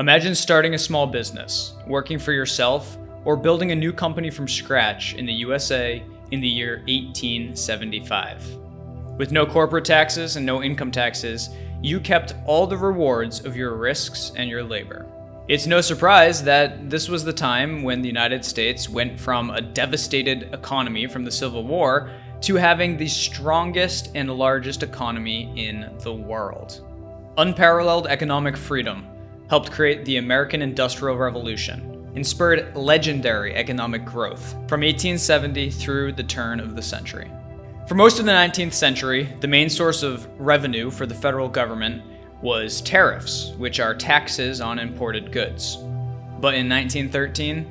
Imagine starting a small business, working for yourself, or building a new company from scratch in the USA in the year 1875. With no corporate taxes and no income taxes, you kept all the rewards of your risks and your labor. It's no surprise that this was the time when the United States went from a devastated economy from the Civil War to having the strongest and largest economy in the world. Unparalleled economic freedom helped create the American Industrial Revolution and spurred legendary economic growth from 1870 through the turn of the century. For most of the 19th century, the main source of revenue for the federal government was tariffs, which are taxes on imported goods. But in 1913,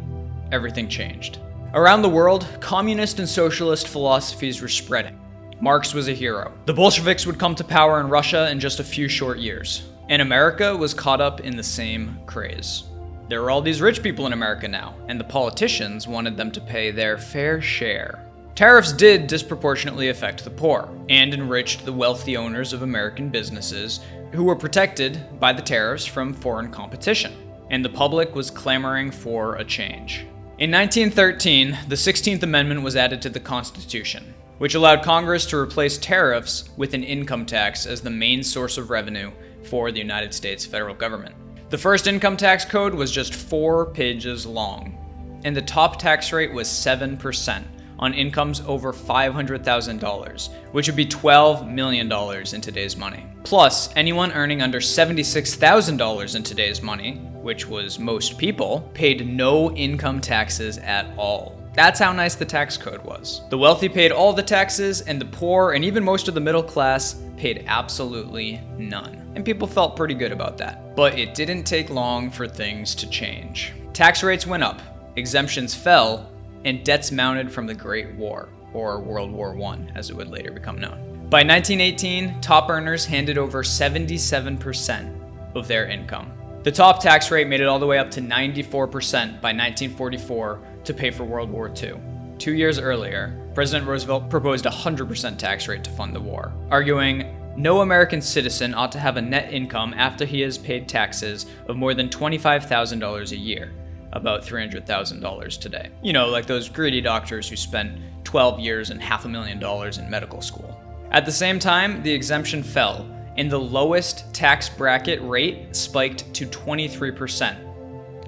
everything changed. Around the world, communist and socialist philosophies were spreading. Marx was a hero. The Bolsheviks would come to power in Russia in just a few short years, and America was caught up in the same craze. There were all these rich people in America now, and the politicians wanted them to pay their fair share. Tariffs did disproportionately affect the poor, and enriched the wealthy owners of American businesses who were protected by the tariffs from foreign competition, and the public was clamoring for a change. In 1913, the 16th Amendment was added to the Constitution, which allowed Congress to replace tariffs with an income tax as the main source of revenue for the United States federal government. The first income tax code was just 4 pages long, and the top tax rate was 7% on incomes over $500,000, which would be $12 million in today's money. Plus, anyone earning under $76,000 in today's money, which was most people, paid no income taxes at all. That's how nice the tax code was. The wealthy paid all the taxes, and the poor and even most of the middle class paid absolutely none. And people felt pretty good about that. But it didn't take long for things to change. Tax rates went up, exemptions fell, and debts mounted from the Great War, or World War I, as it would later become known. By 1918, top earners handed over 77% of their income. The top tax rate made it all the way up to 94% by 1944 to pay for World War II. 2 years earlier, President Roosevelt proposed a 100% tax rate to fund the war, arguing no American citizen ought to have a net income after he has paid taxes of more than $25,000 a year, about $300,000 today. You know, like those greedy doctors who spent 12 years and $500,000 in medical school. At the same time, the exemption fell, and the lowest tax bracket rate spiked to 23%,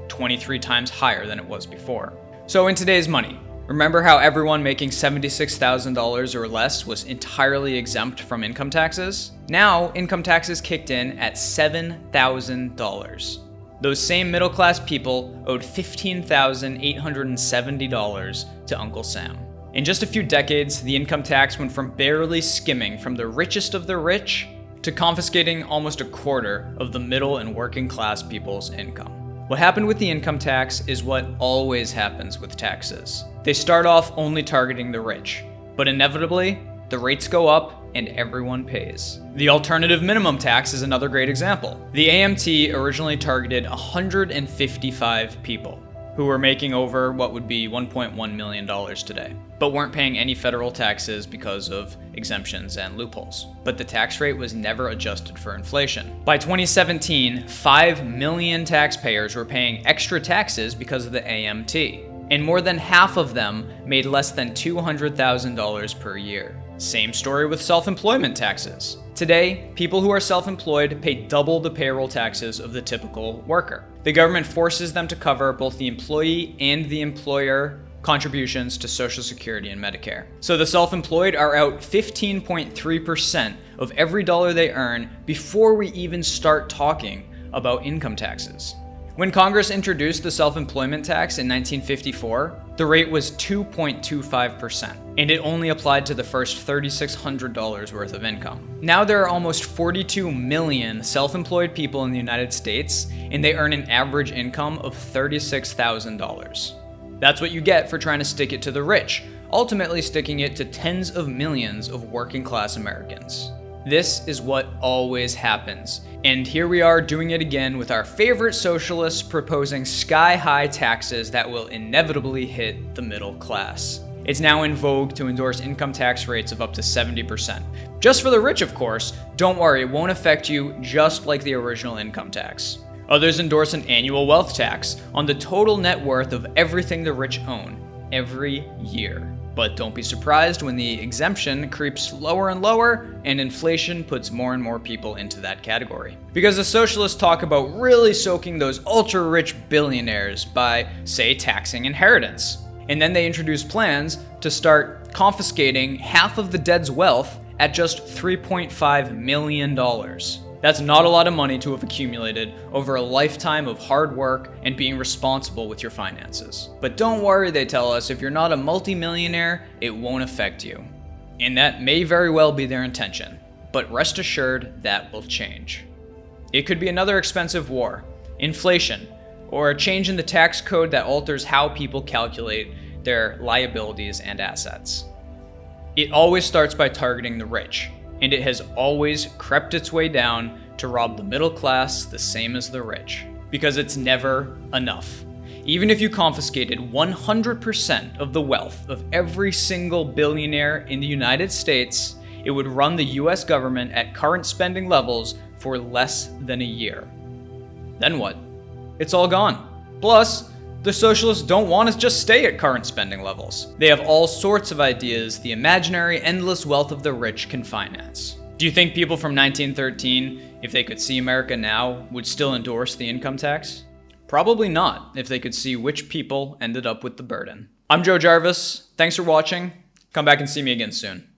23 times higher than it was before. So in today's money, remember how everyone making $76,000 or less was entirely exempt from income taxes? Now, income taxes kicked in at $7,000. Those same middle-class people owed $15,870 to Uncle Sam. In just a few decades, the income tax went from barely skimming from the richest of the rich to confiscating almost a quarter of the middle and working class people's income. What happened with the income tax is what always happens with taxes. They start off only targeting the rich, but inevitably, the rates go up and everyone pays. The alternative minimum tax is another great example. The AMT originally targeted 155 people who were making over what would be $1.1 million today, but weren't paying any federal taxes because of exemptions and loopholes. But the tax rate was never adjusted for inflation. By 2017, 5 million taxpayers were paying extra taxes because of the AMT, and more than half of them made less than $200,000 per year. Same story with self-employment taxes. Today, people who are self-employed pay double the payroll taxes of the typical worker. The government forces them to cover both the employee and the employer contributions to Social Security and Medicare. So the self-employed are out 15.3% of every dollar they earn before we even start talking about income taxes. When Congress introduced the self-employment tax in 1954, the rate was 2.25%, and it only applied to the first $3,600 worth of income. Now there are almost 42 million self-employed people in the United States, and they earn an average income of $36,000. That's what you get for trying to stick it to the rich, ultimately sticking it to tens of millions of working class Americans. This is what always happens. And here we are doing it again with our favorite socialists proposing sky-high taxes that will inevitably hit the middle class. It's now in vogue to endorse income tax rates of up to 70%. Just for the rich, of course. Don't worry, it won't affect you just like the original income tax. Others endorse an annual wealth tax on the total net worth of everything the rich own every year. But don't be surprised when the exemption creeps lower and lower and inflation puts more and more people into that category. Because the socialists talk about really soaking those ultra-rich billionaires by, say, taxing inheritance. And then they introduce plans to start confiscating half of the dead's wealth at just $3.5 million. That's not a lot of money to have accumulated over a lifetime of hard work and being responsible with your finances. But don't worry, they tell us, if you're not a multimillionaire, it won't affect you. And that may very well be their intention, but rest assured that will change. It could be another expensive war, inflation, or a change in the tax code that alters how people calculate their liabilities and assets. It always starts by targeting the rich, and it has always crept its way down to rob the middle class the same as the rich. Because it's never enough. Even if you confiscated 100% of the wealth of every single billionaire in the United States, it would run the US government at current spending levels for less than a year. Then what? It's all gone. Plus, the socialists don't want to just stay at current spending levels. They have all sorts of ideas the imaginary endless wealth of the rich can finance. Do you think people from 1913, if they could see America now, would still endorse the income tax? Probably not, if they could see which people ended up with the burden. I'm Joe Jarvis. Thanks for watching. Come back and see me again soon.